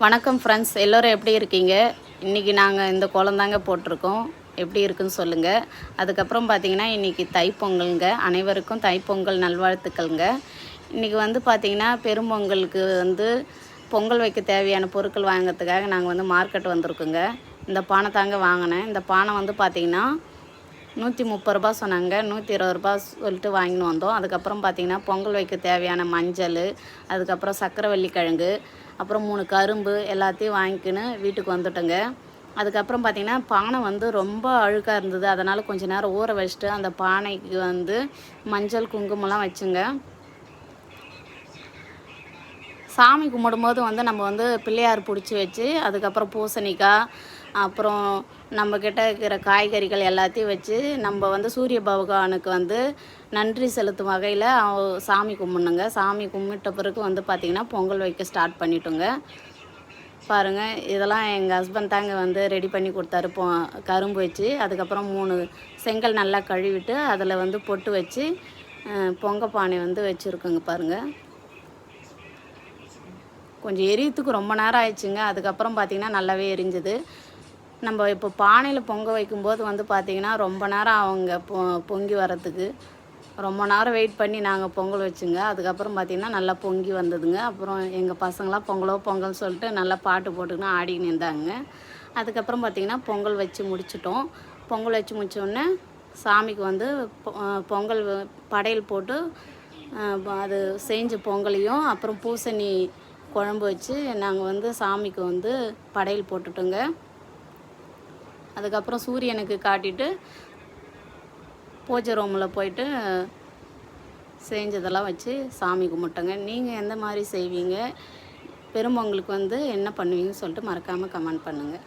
வணக்கம் ஃப்ரெண்ட்ஸ், எல்லோரும் எப்படி இருக்கீங்க? இன்றைக்கி நாங்கள் இந்த கோலம் தாங்க போட்டிருக்கோம். எப்படி இருக்குன்னு சொல்லுங்கள். அதுக்கப்புறம் பார்த்திங்கன்னா இன்றைக்கி தைப்பொங்கலுங்க. அனைவருக்கும் தைப்பொங்கல் நல்வாழ்த்துக்கள்ங்க. இன்றைக்கி வந்து பார்த்திங்கன்னா பெரும்பொங்கலுக்கு வந்து பொங்கல் வைக்க தேவையான பொருட்கள் வாங்கிறதுக்காக நாங்கள் வந்து மார்க்கெட் வந்திருக்கோங்க. இந்த பானை தாங்க வாங்கினேன். இந்த பானை வந்து பார்த்திங்கன்னா ₹130 சொன்னாங்க. ₹120 சொல்லிட்டு வாங்கின்னு வந்தோம். அதுக்கப்புறம் பார்த்திங்கன்னா பொங்கல் வைக்க தேவையான மஞ்சள், அதுக்கப்புறம் சக்கரவள்ளி கிழங்கு, அப்புறம் 3 கரும்பு எல்லாத்தையும் வாங்கிக்கின்னு வீட்டுக்கு வந்துட்டோங்க. அதுக்கப்புறம் பார்த்திங்கன்னா பானை வந்து ரொம்ப அழுக்காக இருந்தது. அதனால் கொஞ்சம் நேரம் ஊற வச்சுட்டு அந்த பானைக்கு வந்து மஞ்சள் குங்குமம்லாம் வச்சுங்க. சாமி கும்பிடும்போது வந்து நம்ம வந்து பிள்ளையார் பிடிச்சி வச்சு அதுக்கப்புறம் பூசணிக்காய், அப்புறம் நம்மக்கிட்ட இருக்கிற காய்கறிகள் எல்லாத்தையும் வச்சு நம்ம வந்து சூரிய பகவானுக்கு வந்து நன்றி செலுத்தும் வகையில் சாமி கும்பிட்ணுங்க. சாமி கும்பிட்ட பிறகு வந்து பார்த்திங்கன்னா பொங்கல் வைக்க ஸ்டார்ட் பண்ணிட்டோங்க. பாருங்கள், இதெல்லாம் எங்கள் ஹஸ்பண்ட் தாங்க வந்து ரெடி பண்ணி கொடுத்தாரு. கரும்பு வச்சு அதுக்கப்புறம் 3 செங்கல் நல்லா கழுவிட்டு அதில் வந்து பொட்டு வச்சு பொங்க பானை வந்து வச்சுருக்கோங்க. பாருங்கள், கொஞ்சம் எரியத்துக்கு ரொம்ப நேரம் ஆயிடுச்சுங்க. அதுக்கப்புறம் பார்த்திங்கன்னா நல்லாவே எரிஞ்சுது. நம்ம இப்போ பானையில் பொங்க வைக்கும்போது வந்து பார்த்திங்கன்னா ரொம்ப நேரம் அவங்க பொங்கி வரத்துக்கு ரொம்ப நேரம் வெயிட் பண்ணி நாங்கள் பொங்கல் வச்சுங்க. அதுக்கப்புறம் பார்த்திங்கன்னா நல்லா பொங்கி வந்ததுங்க. அப்புறம் எங்கள் பசங்களாம் பொங்கலோ பொங்கல்னு சொல்லிட்டு நல்லா பாட்டு போட்டுக்கின்னு ஆடின்னு இருந்தாங்க. அதுக்கப்புறம் பார்த்திங்கன்னா பொங்கல் வச்சு முடிச்சிட்டோம். பொங்கல் வச்சு முடித்தோடனே சாமிக்கு வந்து பொங்கல் படையல் போட்டு அது செஞ்ச பொங்கலையும் அப்புறம் பூசணி குழம்பு வச்சு நாங்கள் வந்து சாமிக்கு வந்து படையல் போட்டுட்டோங்க. அதுக்கப்புறம் சூரியனுக்கு காட்டிட்டு பூஜை ரூமில் போயிட்டு செஞ்சதெல்லாம் வச்சு சாமி கும்பிட்டோங்க. நீங்கள் எந்த மாதிரி செய்வீங்க? பெரும்பொங்கலுக்கு வந்து என்ன பண்ணுவீங்கன்னு சொல்லிட்டு மறக்காமல் கமெண்ட் பண்ணுங்கள்.